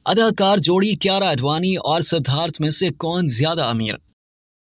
अदाकार जोड़ी कियारा आडवाणी और सिद्धार्थ में से कौन ज्यादा अमीर?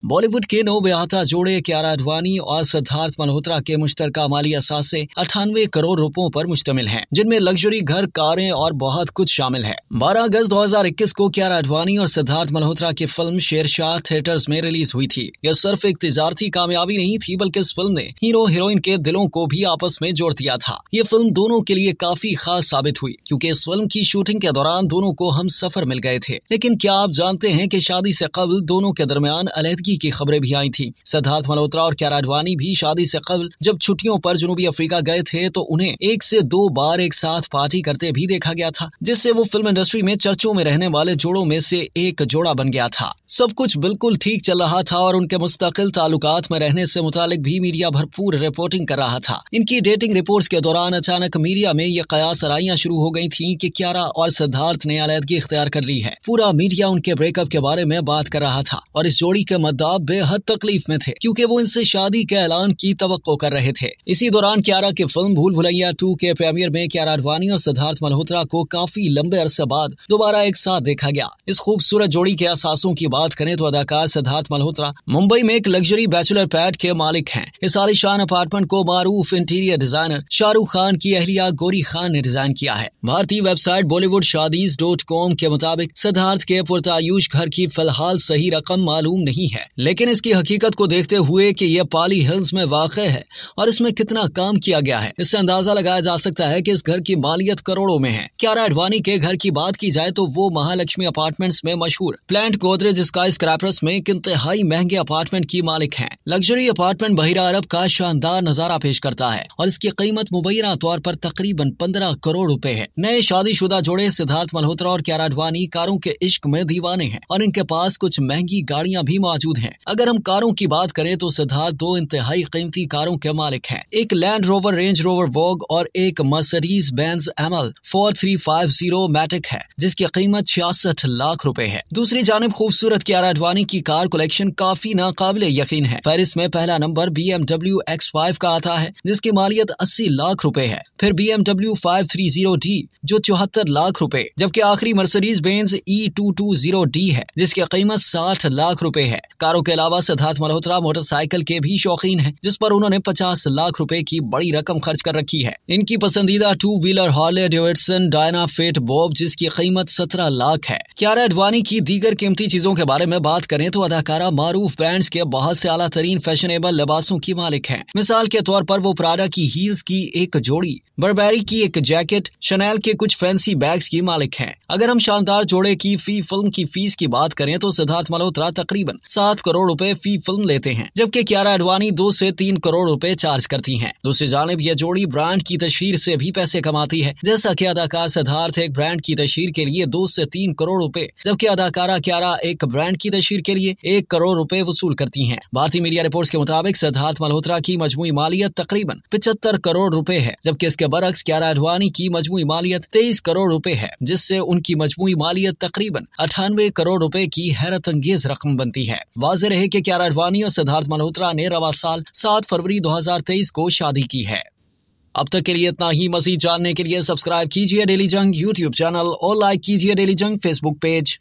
बॉलीवुड के नौबेहता जोड़े कियारा आडवाणी और सिद्धार्थ मल्होत्रा के मुश्तरका माली असासे 98 करोड़ रुपयों पर मुश्तमिल हैं, जिनमें लग्जरी घर, कारें और बहुत कुछ शामिल है। 12 अगस्त 2021 को कियारा आडवाणी और सिद्धार्थ मल्होत्रा की फिल्म शेरशाह थिएटर्स में रिलीज हुई थी। यह सिर्फ एक तिजारती कामयाबी नहीं थी, बल्कि इस फिल्म ने हीरो हीरोइन के दिलों को भी आपस में जोड़ दिया था। ये फिल्म दोनों के लिए काफी खास साबित हुई, क्योंकि इस फिल्म की शूटिंग के दौरान दोनों को हम सफर मिल गए थे। लेकिन क्या आप जानते हैं कि शादी से कबल दोनों के दरमियान अलहदगी की खबरें भी आई थी। सिद्धार्थ मल्होत्रा और कियारा आडवाणी भी शादी से कबल जब छुट्टियों पर जनूबी अफ्रीका गए थे तो उन्हें 1 से 2 बार एक साथ पार्टी करते भी देखा गया था, जिससे वो फिल्म इंडस्ट्री में चर्चों में रहने वाले जोड़ों में से एक जोड़ा बन गया था। सब कुछ बिल्कुल ठीक चल रहा था और उनके मुस्तकिल ताल्लुकात में रहने से मुतालिक भी मीडिया भरपूर रिपोर्टिंग कर रहा था। इनकी डेटिंग रिपोर्ट्स के दौरान अचानक मीडिया में ये कयास आराइयां शुरू हो गई थी कि कियारा और सिद्धार्थ ने अलहदगी इख्तियार कर ली है। पूरा मीडिया उनके ब्रेकअप के बारे में बात कर रहा था और इस जोड़ी के मद्दाह बेहद तकलीफ में थे, क्योंकि वो इनसे शादी के ऐलान की तवक्को कर रहे थे। इसी दौरान कियारा की फिल्म भूल भुलैया 2 के प्रीमियर में कियारा आडवाणी और सिद्धार्थ मल्होत्रा को काफी लंबे अरसे बाद दोबारा एक साथ देखा गया। इस खूबसूरत जोड़ी के असासों की बात करें तो अदाकार सिद्धार्थ मल्होत्रा मुंबई में एक लग्जरी बैचलर पैड के मालिक हैं। इस आलीशान अपार्टमेंट को मारूफ इंटीरियर डिजाइनर शाहरुख खान की अहलिया गौरी खान ने डिजाइन किया है। भारतीय वेबसाइट bollywoodshadis.com के मुताबिक सिद्धार्थ के पुरतायूश घर की फिलहाल सही रकम मालूम नहीं है, लेकिन इसकी हकीकत को देखते हुए कि यह पाली हिल्स में वाक़े है और इसमें कितना काम किया गया है, इससे अंदाजा लगाया जा सकता है कि इस घर की मालियत करोड़ों में है। कियारा आडवाणी के घर की बात की जाए तो वो महालक्ष्मी अपार्टमेंट्स में मशहूर प्लांट गोदरेज स्काई स्क्रैपर्स में एक इंतहाई महंगे अपार्टमेंट की मालिक हैं। लग्जरी अपार्टमेंट बहिरा अरब का शानदार नजारा पेश करता है और इसकी कीमत मुबैना तौर पर तकरीबन 15 करोड़ रुपए है। नए शादीशुदा जोड़े सिद्धार्थ मल्होत्रा और कियारा आडवाणी कारों के इश्क में दीवाने हैं और इनके पास कुछ महंगी गाड़ियां भी मौजूद हैं। अगर हम कारों की बात करें तो सिद्धार्थ 2 इंतहाई कीमती कारों के मालिक हैं। एक लैंड रोवर रेंज रोवर वोग और एक मर्सिडीज बेंज एमएल 4350 मैटिक है, जिसकी कीमत 66 लाख रुपए है। दूसरी जानिब खूबसूरत कियारा आडवाणी की कार कलेक्शन काफी नाकाबिले यकीन है। फहरिस्त में पहला नंबर BMW X5 का आता है, जिसकी मालियत 80 लाख रुपए है। फिर BMW 530D जो 74 लाख रुपए, जबकि आखिरी मर्सिडीज बेंज E220D है, जिसकी कीमत 60 लाख रुपए है। कारों के अलावा सिद्धार्थ मल्होत्रा मोटरसाइकिल के भी शौकीन हैं, जिस पर उन्होंने 50 लाख रुपए की बड़ी रकम खर्च कर रखी है। इनकी पसंदीदा 2 wheeler Harley Davidson Dyna Fat Bob, जिसकी कीमत 17 लाख है। कियारा आडवाणी की दीगर कीमती चीजों के बारे में बात करें तो अदाकारा मारूफ ब्रांड्स के बहुत से आला तरीन फैशनेबल लिबासों की मालिक हैं। मिसाल के तौर पर वो प्राडा की हील्स की एक जोड़ी, बर्बेरी की एक जैकेट, शनेल के कुछ फैंसी बैग्स की मालिक हैं। अगर हम शानदार जोड़े की फी फिल्म की फीस की बात करें तो सिद्धार्थ मल्होत्रा तकरीबन 7 करोड़ रुपए फी फिल्म लेते हैं, जबकि कियारा आडवाणी 2 से 3 करोड़ रुपए चार्ज करती हैं। दूसरी जानिब यह जोड़ी ब्रांड की तशहीर से भी पैसे कमाती है, जैसा कि अदाकार सिद्धार्थ एक ब्रांड की तशहीर के लिए 2 से 3 करोड़ रुपए, जबकि अदाकारा कियारा एक ब्रांड की तशहीर के लिए 1 करोड़ रुपए वसूल करती हैं। भारतीय मीडिया रिपोर्ट्स के मुताबिक सिद्धार्थ मल्होत्रा की मजमूई मालियत तकरीबन 75 करोड़ रुपए है, जबकि इसके बरक्स कियारा आडवाणी की मजमूई मालियत 23 करोड़ रुपए है, जिससे उनकी मजमूई मालियत तकरीबन 98 करोड़ रुपए की हैरत अंगेज रकम बनती है। वाज़ेह रहे कि कियारा आडवाणी और सिद्धार्थ मल्होत्रा ने रवा साल 7 फरवरी 2023 को शादी की है। अब तक के लिए इतना ही। मज़ीद जानने के लिए सब्सक्राइब कीजिए डेली जंग यूट्यूब चैनल और लाइक कीजिए डेली जंग फेसबुक पेज।